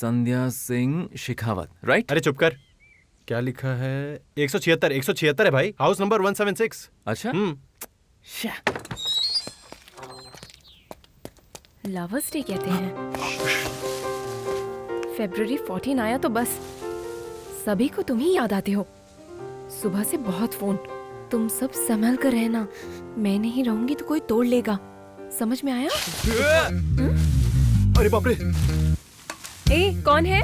संध्या Singh Shekhawat, right? अरे चुप कर, क्या लिखा है? 176 है भाई, हाउस नंबर 176। अच्छा। लवर्स डे कहते हैं। February 14 आया तो बस सभी को तुम ही याद आते हो। सुबह से बहुत फोन, तुम सब संभल कर रहना, मैं नहीं रहूंगी तो कोई तोड़ लेगा, समझ में आया? अरे बाप रे! ए, कौन है?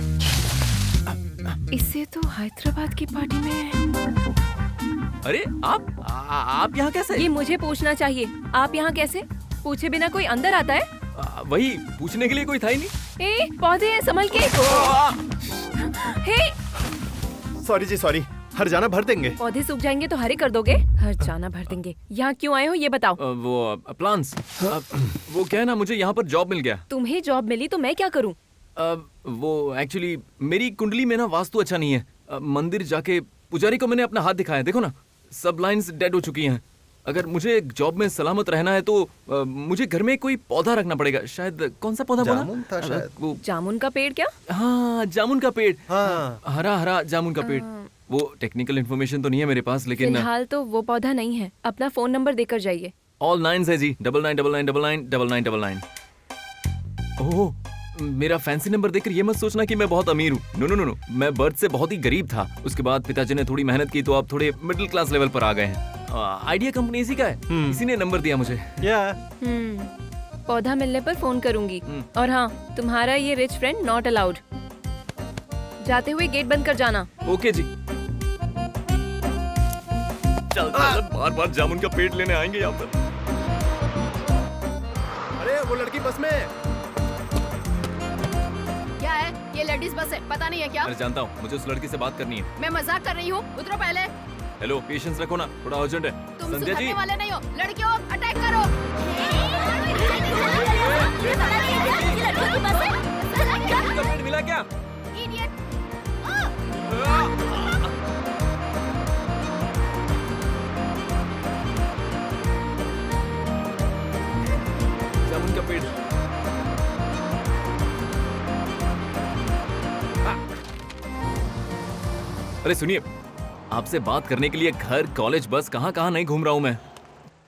इससे तो हैदराबाद की पार्टी में। अरे आप यहाँ कैसे? ये मुझे पूछना चाहिए, आप यहाँ कैसे? पूछे बिना कोई अंदर आता है? वही पूछने के लिए कोई था ही नहीं। ए, पौधे हैं, संभल के। हे, सॉरी जी सॉरी, हर जाना भर देंगे। पौधे सूख जाएंगे तो हरे कर दोगे? हर जाना भर देंगे। यहाँ क्यों आए हो ये बताओ? वो प्लान्स, वो क्या है ना, मुझे यहाँ पर जॉब मिल गया। तुम्हें जॉब मिली तो मैं क्या करूँ? वो एक्चुअली मेरी कुंडली में ना वास्तु अच्छा नहीं है। मंदिर जाके पुजारी को मैंने अपना हाथ दिखाया, देखो ना सब लाइंस डेड हो चुकी हैं। अगर मुझे जॉब में सलामत रहना है तो मुझे घर में कोई पौधा रखना पड़ेगा। शायद कौन सा पौधा बोला? जामुन था शायद। वो जामुन का पेड़ क्या? हाँ, जामुन का पेड़। हाँ। हरा हरा जामुन का पेड़। वो टेक्निकल इन्फॉर्मेशन तो नहीं है मेरे पास, लेकिन फिलहाल तो वो पौधा नहीं है। अपना फोन नंबर देकर जाइए। ऑल 9 है जी, 9999999999। ओह, मेरा फैंसी नंबर देखकर ये मत सोचना कि मैं बहुत अमीर हूँ। नो नो नो नो, मैं बर्थ से बहुत ही गरीब था। उसके बाद पिताजी ने थोड़ी मेहनत की तो आप थोड़े मिडिल क्लास लेवल पर आ गए हैं। आइडिया कंपनी इसी का है, इसी ने नंबर दिया मुझे। पौधा मिलने पर फोन करूंगी। और हाँ, तुम्हारा ये रिच फ्रेंड नॉट अलाउड। जाते हुए गेट बंद कर जाना। ओके जी। चल बार बार जामुन का पेड़ लेने आएंगे यहाँ पर। अरे वो लड़की बस में। क्या है? ये लेडीज बस है, पता नहीं है क्या? अरे जानता हूँ, मुझे उस लड़की से बात करनी है। मैं मजाक कर रही हूँ, उतरो पहले। हेलो, पेशेंस रखो ना, थोड़ा अर्जेंट है। तुम संध्या जी, सुधरने वाले नहीं हो। लड़कियों, अटैक करो। जामुन का पेड़ मिला क्या? Idiot। जामुन का पेड़। अरे सुनिए, आपसे बात करने के लिए घर, कॉलेज, बस कहाँ कहाँ नहीं घूम रहा हूँ मैं।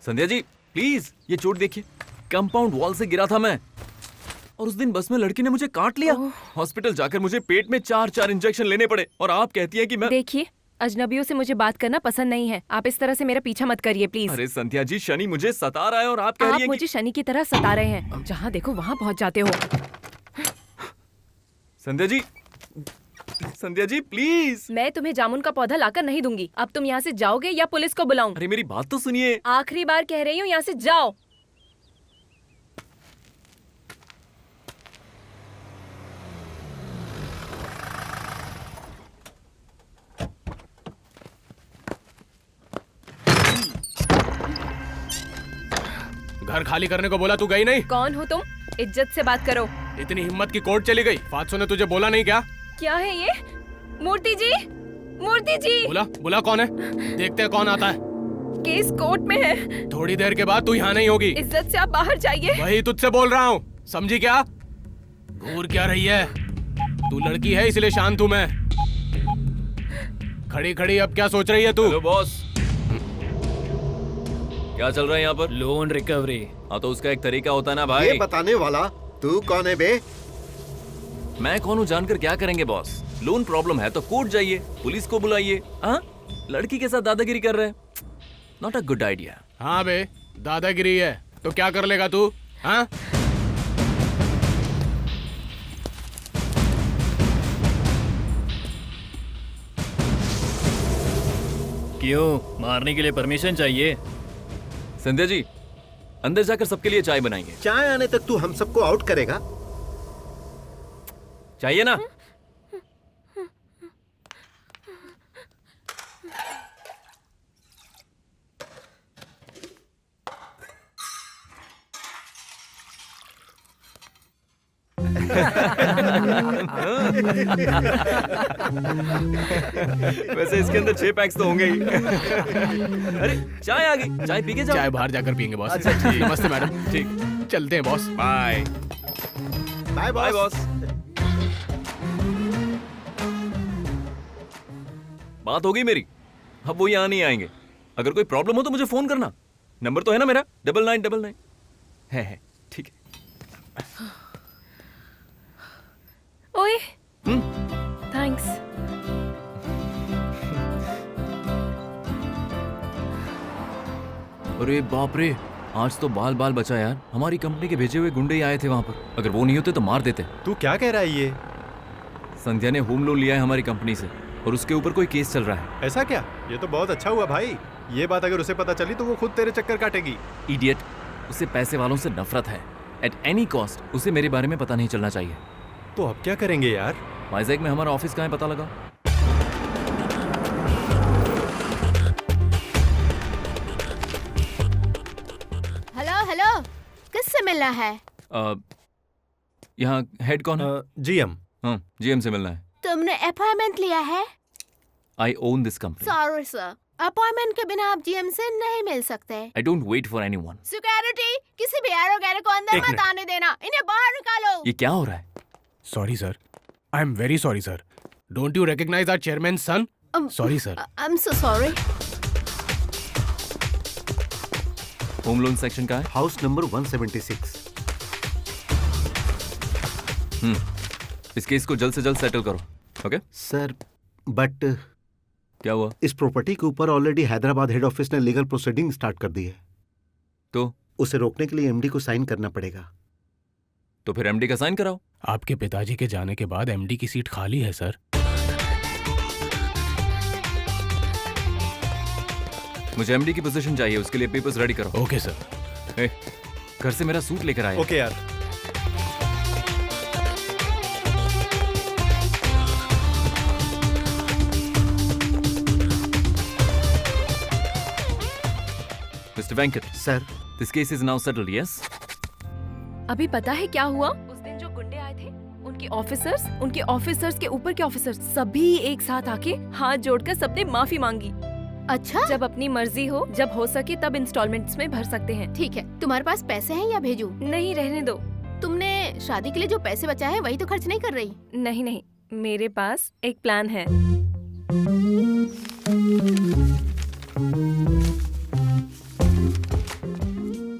संध्या जी प्लीज, ये चोट देखिए, कंपाउंड वॉल से गिरा था मैं, और उस दिन बस में लड़की ने मुझे काट लिया। हॉस्पिटल जाकर मुझे पेट में 4 इंजेक्शन लेने पड़े, और आप कहती हैं कि मैं। देखिए, अजनबियों से मुझे बात करना पसंद नहीं है। आप इस तरह से मेरा पीछा मत करिए प्लीज। अरे संध्या जी, शनि मुझे सता रहा है और आप कह रही हैं मुझे शनि की तरह सता रहे हैं। जहाँ देखो वहाँ पहुँच जाते हो। संध्या जी प्लीज। मैं तुम्हें जामुन का पौधा लाकर नहीं दूंगी। अब तुम यहाँ से जाओगे या पुलिस को बुलाऊं? अरे मेरी बात तो सुनिए। आखिरी बार कह रही हूँ, यहाँ से जाओ। घर खाली करने को बोला, तू गई नहीं? कौन हो तुम? इज्जत से बात करो। इतनी हिम्मत की कोर्ट चली गई? फादसो ने तुझे बोला नहीं क्या? क्या है ये? मूर्ति जी, मूर्ति जी। बुला कौन है? देखते हैं कौन आता है। केस कोर्ट में है। थोड़ी देर के बाद तू यहाँ नहीं होगी। इज्जत से आप बाहर जाइए। वही तुझसे बोल रहा हूँ, समझी क्या? घूर क्या रही है? तू लड़की है इसलिए शांत हूँ मैं। खड़ी खड़ी अब क्या सोच रही है तू? हेलो बॉस, क्या चल रहा है यहाँ पर? Loan recovery. हाँ तो उसका एक तरीका होता है ना भाई। ये बताने वाला तू कौन है बे? मैं कौन हूँ जानकर क्या करेंगे बॉस? लोन प्रॉब्लम है तो कोर्ट जाइए, पुलिस को बुलाइए। हाँ, लड़की के साथ दादागिरी कर रहे हैं, नॉट अ गुड आइडिया। हाँ बे, दादागिरी है तो क्या कर लेगा तू? हाँ, क्यों, मारने के लिए परमिशन चाहिए? संध्या जी, अंदर जाकर सबके लिए चाय बनाएंगे। चाय आने तक तू हम सबको आउट करेगा? चाहिए ना? वैसे इसके अंदर 6 पैक्स तो होंगे ही। अरे चाय आ गई, चाय पी के जाओ। चाय बाहर जाकर पियेंगे बॉस। अच्छा ठीक। नमस्ते मैडम। ठीक, चलते हैं boss. Bye bye bye boss. बात हो गई मेरी, अब वो यहाँ नहीं आएंगे। अगर कोई प्रॉब्लम हो तो मुझे फोन करना, नंबर तो है ना मेरा 9999 है, ठीक है। ओए थैंक्स। अरे बाप रे, आज तो बाल बाल बचा यार। हमारी कंपनी के भेजे हुए गुंडे ही आए थे वहां पर, अगर वो नहीं होते तो मार देते। तू क्या कह रहा है ये? संध्या ने होम लोन लिया है हमारी कंपनी से और उसके ऊपर कोई केस चल रहा है। ऐसा क्या? ये तो बहुत अच्छा हुआ भाई। ये बात अगर उसे पता चली तो वो खुद तेरे चक्कर काटेगी। इडियट, उसे पैसे वालों से नफरत है। एट एनी कॉस्ट उसे मेरे बारे में पता नहीं चलना चाहिए। तो अब क्या करेंगे यार? वाइजैक में हमारा ऑफिस कहाँ है पता लगा। हेलो हेलो, किससे मिलना है? यहाँ हेड कौन है? जीएम। हाँ, जीएम से मिलना है। तुमने अपॉइंटमेंट लिया है? I own this company. Sorry sir, appointment के बिना आप जीएम से नहीं मिल सकते। I don't wait for anyone. Security, किसी भी एरोगेरो को अंदर मत आने देना, इन्हें बाहर निकालो। ये क्या हो रहा है? Sorry sir, I am very sorry sir. Don't you recognise our chairman son? Sorry sir. I am so sorry. Home loan section का है? House number 176। इस केस को जल्द से जल्द सेटल करो, ओके? सर बट क्या हुआ? इस प्रॉपर्टी के ऊपर ऑलरेडी हैदराबाद हेड ऑफिस ने लीगल प्रोसीडिंग स्टार्ट कर दी है। तो उसे रोकने के लिए एमडी को साइन करना पड़ेगा। तो फिर एमडी का साइन कराओ। आपके पिताजी के जाने के बाद एमडी की सीट खाली है सर। मुझे एमडी की पोजीशन चाहिए, उसके लिए पेपर्स रेडी करो। Okay sir. ए, घर से मेरा सूट लेकर आया। ओके यार। Mister Venkat, sir this case is now settled, yes? अभी पता है क्या हुआ? उस दिन जो गुंडे आए थे, उनके ऑफिसर्स के ऊपर के ऑफिसर्स सभी एक साथ आके हाथ जोड़कर सबने माफी मांगी। अच्छा, जब अपनी मर्जी हो, जब हो सके तब इंस्टॉलमेंट्स में भर सकते हैं। ठीक है। तुम्हारे पास पैसे हैं या भेजूं? नहीं, रहने दो। तुमने शादी के लिए जो पैसे बचाए हैं वही तो खर्च नहीं कर रही? नहीं नहीं, मेरे पास एक प्लान है।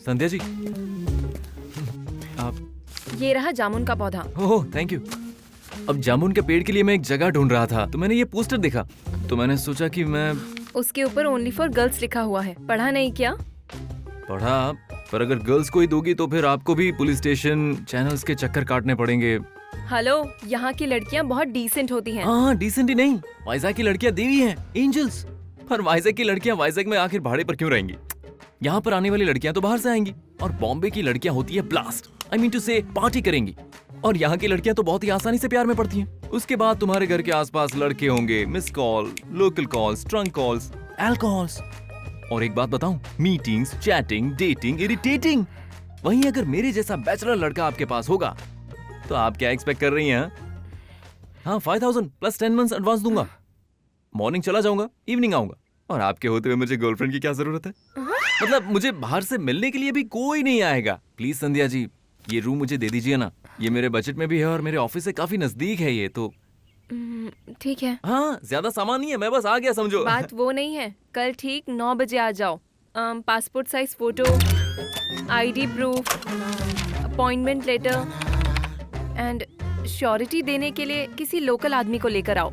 संध्या जी, आप? ये रहा जामुन का पौधा। Oh thank you. अब जामुन के पेड़ के लिए मैं एक जगह ढूंढ रहा था तो मैंने ये पोस्टर देखा, तो मैंने सोचा कि मैं उसके ऊपर ओनली फॉर गर्ल्स लिखा हुआ है। पढ़ा नहीं क्या? पढ़ा, पर अगर गर्ल्स को ही दोगी तो फिर आपको भी पुलिस स्टेशन चैनल्स के चक्कर काटने पड़ेंगे। हेलो, यहाँ की लड़कियाँ बहुत डिसेंट होती हैं। हाँ, डिसेंट ही नहीं, वाइजैक की लड़कियाँ देवी हैं, एंजल्स। पर वाइजैक की लड़कियाँ वाइजैक में आखिर भाड़े पर क्यों रहेंगी? यहाँ पर आने वाली लड़कियाँ तो बाहर से आएंगी, और बॉम्बे की लड़कियाँ होती है ब्लास्ट, आई मीन टू से पार्टी करेंगी। और यहाँ की लड़कियाँ तो बहुत ही आसानी से प्यार में पड़ती हैं। उसके बाद तुम्हारे घर के आसपास लड़के होंगे, miss call, local calls, trunk calls, alcohols. और एक बात बताऊं, मीटिंग्स, चैटिंग, डेटिंग, इरिटेटिंग। वहीं अगर मेरे जैसा बैचलर लड़का आपके पास होगा तो आप क्या एक्सपेक्ट कर रही हैं? हाँ, 5000 प्लस 10 मंथ्स एडवांस दूंगा। मॉर्निंग चला जाऊंगा, इवनिंग आऊंगा, और आपके होते हुए मुझे गर्लफ्रेंड की क्या जरूरत है? मतलब मुझे बाहर से मिलने के लिए भी कोई नहीं आएगा। प्लीज संध्या जी, ये रूम मुझे दे दीजिए ना, ये मेरे बजट में भी है और मेरे ऑफिस से काफी नजदीक है ये तो। ठीक है। हाँ, ज्यादा सामान नहीं है, मैं बस आ गया समझो। बात वो नहीं है, कल ठीक 9 बजे आ जाओ। Passport size photo, ID proof, appointment letter and surety देने के लिए किसी लोकल आदमी को लेकर आओ।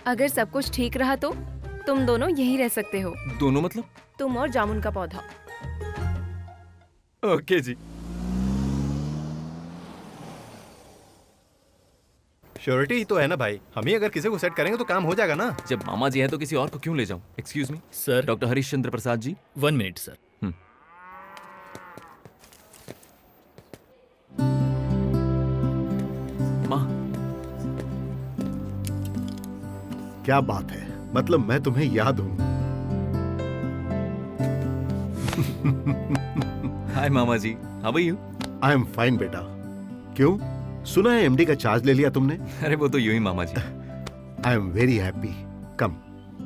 अगर सब कुछ ठीक रहा तो तुम दोनों यहीं रह सकते हो। दोनों मतलब? तुम और जामुन का पौधा। ओके जी। श्योरिटी ही तो है ना भाई, हम ही अगर किसी को सेट करेंगे तो काम हो जाएगा ना। जब मामा जी है तो किसी और को क्यों ले जाऊं? Excuse me sir, doctor Harishchandra Prasad ji. 1 minute sir. माँ, क्या बात है, मतलब मैं तुम्हें याद हूं। हाय मामा जी, how are you? I am fine बेटा। क्यों, सुना है एमडी का चार्ज ले लिया तुमने? अरे वो तो यूं ही मामा जी। I am very happy. Come.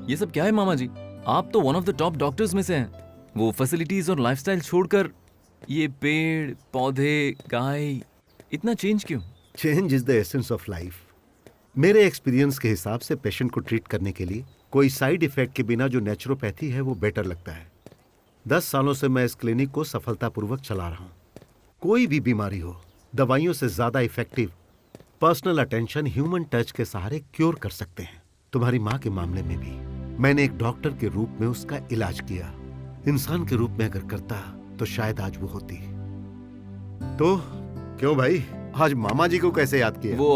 ये सब क्या है मामा जी? आप तो one of the top doctors में से हैं। वो फैसिलिटीज और लाइफस्टाइल छोड़कर ये पेड़, पौधे, गाय, इतना चेंज क्यों? Change is the essence of life. मेरे एक्सपीरियंस के हिसाब से पेशेंट को ट्रीट करने के लिए कोई साइड इफेक्ट के बिना जो नेचुरोपैथी है वो बेटर लगता है। 10 सालों से मैं इस क्लिनिक को सफलतापूर्वक चला रहा हूं। कोई भी बीमारी हो, दवाइयों से ज्यादा effective personal attention, human touch के सहारे क्योर कर सकते हैं। तुम्हारी माँ के मामले में भी मैंने एक डॉक्टर के रूप में उसका इलाज किया। इंसान के रूप में अगर करता तो शायद आज वो होती। तो क्यों भाई, आज मामा जी को कैसे याद किया? वो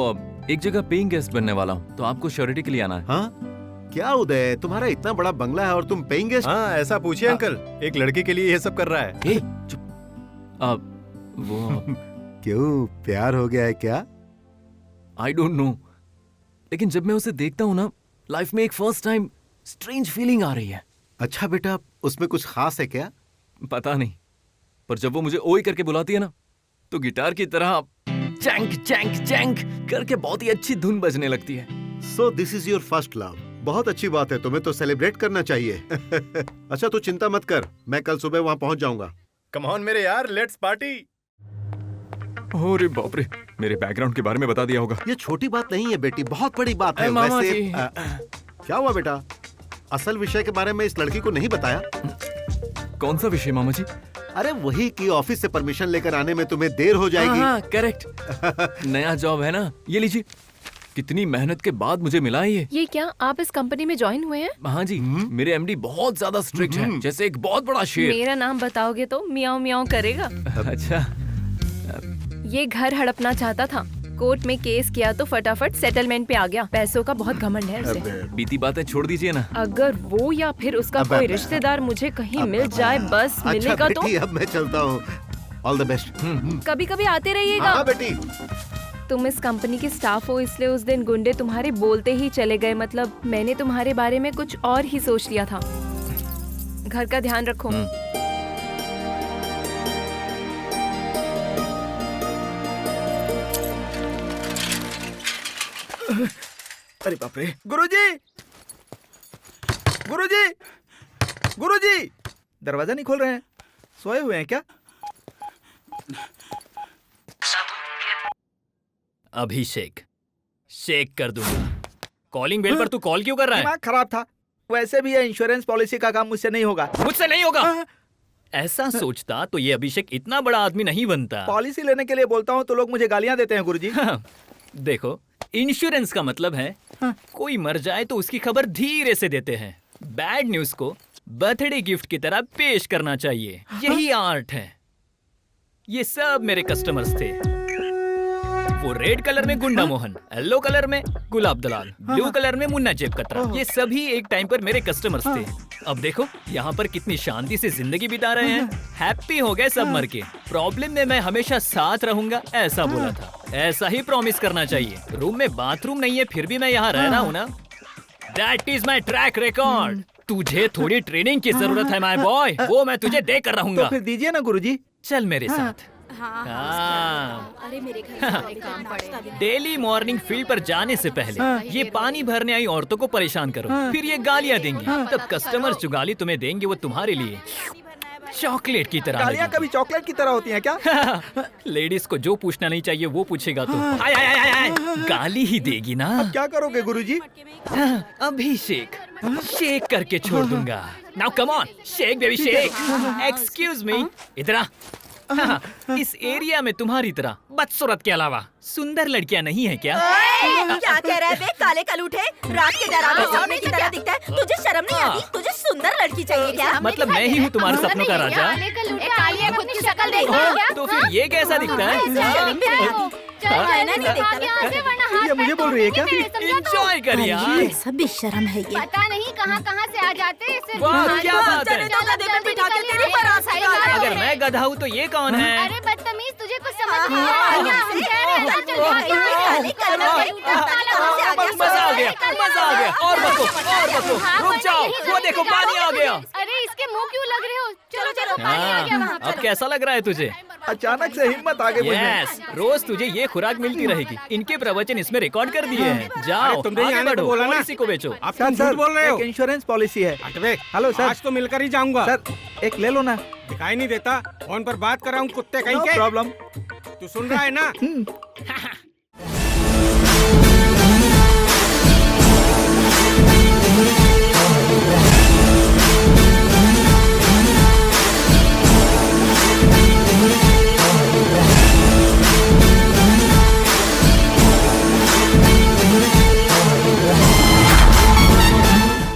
एक जगह पेइंग गेस्ट बनने वाला हूँ, तो आपको श्योरिटी के लिए आना है। हाँ क्या उदय, तुम्हारा इतना बड़ा बंगला है और तुम पेइंग गेस्ट? हाँ ऐसा पूछिए अंकल, एक लड़की के लिए ये सब कर रहा है। ए, चुप। वो क्यों, प्यार हो गया है क्या? आई डोंट नो, लेकिन जब मैं उसे देखता हूँ ना, लाइफ में एक फर्स्ट टाइम स्ट्रेंज फीलिंग आ रही है। अच्छा बेटा, उसमें कुछ खास है क्या? पता नहीं, पर जब वो मुझे ओए करके बुलाती है ना, तो गिटार की तरह चैंक चैंक चैंक करके बहुत ही अच्छी धुन बजने लगती है। So this is your first love. बहुत अच्छी बात है, तुम्हें तो सेलिब्रेट करना चाहिए। अच्छा तू चिंता मत कर, मैं कल सुबह वहाँ पहुँच जाऊंगा। कम ऑन मेरे यार, लेट्स पार्टी। अरे बाप रे, मेरे बैकग्राउंड के बारे में बता दिया होगा। ये छोटी बात नहीं है बेटी, बहुत बड़ी बात है। अरे मामा वैसे जी। क्या हुआ बेटा? असल विषय के बारे में इस लड़की को नहीं बताया? कौन सा विषय मामा जी? अरे वही कि ऑफिस से परमिशन लेकर आने में तुम्हें देर हो जाएगी। हाँ, करेक्ट। नया जॉब है ना, ये लीजिए। कितनी मेहनत के बाद मुझे मिला है ये। क्या आप इस कंपनी में ज्वाइन हुए हैं? हाँ जी, मेरे एमडी बहुत ज्यादा स्ट्रिक्ट है, जैसे एक बहुत बड़ा शेर। मेरा नाम बताओगे तो मियाओ मियाओ करेगा। अच्छा, ये घर हड़पना चाहता था, कोर्ट में केस किया तो फटाफट सेटलमेंट पे आ गया। पैसों का बहुत घमंड है उसे। बीती बातें छोड़ दीजिए ना। अगर वो या फिर उसका कोई रिश्तेदार मुझे कहीं मिल जाए, बस अच्छा मिलेगा तो। बेटी, अब मैं चलता हूँ। All the best. कभी कभी आते रहिएगा। हाँ बेटी। तुम इस कंपनी के स्टाफ हो, इसलिए उस दिन गुंडे तुम्हारे बोलते ही चले गए। मतलब मैंने तुम्हारे बारे में कुछ और ही सोच लिया था। घर का ध्यान रखो। अरे बाप रे, गुरुजी, गुरुजी, गुरुजी, दरवाजा नहीं खोल रहे हैं, सोए हुए हैं क्या? अभिषेक, शेक कर दूंगा। कॉलिंग बेल पर तू कॉल क्यों कर रहा है? दिमाग खराब था। वैसे भी ये इंश्योरेंस पॉलिसी का काम मुझसे नहीं होगा। मुझसे नहीं होगा। ऐसा सोचता तो ये अभिषेक इतना बड़ा आदमी नहीं बनता। पॉलिसी लेने के लिए बोलता हूँ तो लोग मुझे गालियाँ देते हैं गुरुजी। देखो, इंश्योरेंस का मतलब है कोई मर जाए तो उसकी खबर धीरे से देते हैं। बैड न्यूज को बर्थडे गिफ्ट की तरह पेश करना चाहिए, यही आर्ट है। ये सब मेरे कस्टमर्स थे। वो रेड कलर में गुंडा मोहन, येलो कलर में गुलाब दलाल, ब्लू कलर में मुन्ना जेब कतरा, ये सभी एक टाइम पर मेरे कस्टमर्स थे। अब देखो यहाँ पर कितनी शांति से जिंदगी बिता रहे हैं। हैप्पी हो गए सब मर के। प्रॉब्लम में मैं हमेशा साथ रहूंगा ऐसा बोला था। ऐसा ही प्रॉमिस करना चाहिए। रूम में बाथरूम नहीं है फिर भी मैं यहाँ रह रहा हूँ ना। That is my track record. तुझे थोड़ी ट्रेनिंग की जरूरत है माय बॉय, वो मैं तुझे दे कर रहूंगा। तो फिर दीजिए ना गुरुजी। चल मेरे साथ। अरे मेरे घर में काम पड़े। डेली मॉर्निंग फील्ड पर जाने से पहले ये पानी भरने आई औरतों को परेशान करो, फिर ये गालियाँ देंगी। तब कस्टमर्स जो गाली तुम्हें देंगे वो तुम्हारे लिए चॉकलेट की तरह गालियाँ लगेगी। कभी चॉकलेट की तरह होती हैं क्या? लेडीज को जो पूछना नहीं चाहिए वो पूछेगा तो हाय हाय हाय हाय गाली ही देगी ना। क्या करोगे गुरुजी? अभिषेक, शेक करके छोड़ दूंगा। Now come on, shake baby shake. Excuse me, इधर आ। इस एरिया में तुम्हारी तरह बदसूरत के अलावा सुंदर लड़कियां नहीं है क्या? क्या कह रहा है बे काले कलूठे? रात के डरावने सपने की तरह दिखता है। तुझे शर्म नहीं आती? तुझे सुंदर लड़की चाहिए क्या? मतलब मैं ही हूँ तुम्हारे सपनों का राजा? कालिया खुद की शक्ल देख रही है क्या? तो फिर ये कैसा दिखता है? ये मुझे बोल रही है क्या? एंजॉय कर यार। सब बेशर्म है ये। पता नहीं कहाँ कहाँ से आ जाते हैं। सिर्फ वाह क्या बात है। अगर अगर मैं गधा हूँ तो ये कौन है? अरे बदतमीज, तुझे कुछ समझ नहीं आ रहा मजा आ गया, मजा आ गया। और बको, रुक जाओ, वो देखो पानी आ गया। अरे इसके मुंह क्यों लग रहे हो? चलो चलो पानी आ गया वहाँ। अब कैसा लग रहा है तुझे? अचानक से हिम्मत आ गई मुझे। यस, रोज तुझे ये खुराक मिलती रहेगी। इनके प्रवचन इसमें रिकॉर्ड कर दिए हैं। जाओ तुमने आगे आने को बढ़ो, बोला ना। पॉलिसी को बेचो। आप तुम झूठ बोल रहे हो। एक इंश्योरेंस पॉलिसी है। अटवे, हेलो सर। आज तो मिलकर ही जाऊंगा। सर एक ले लो ना। दिखाई नहीं देता, फोन पर बात कर रहा हूँ कुत्ते कहीं नो के। प्रॉब्लम। तू सुन रहा है ना?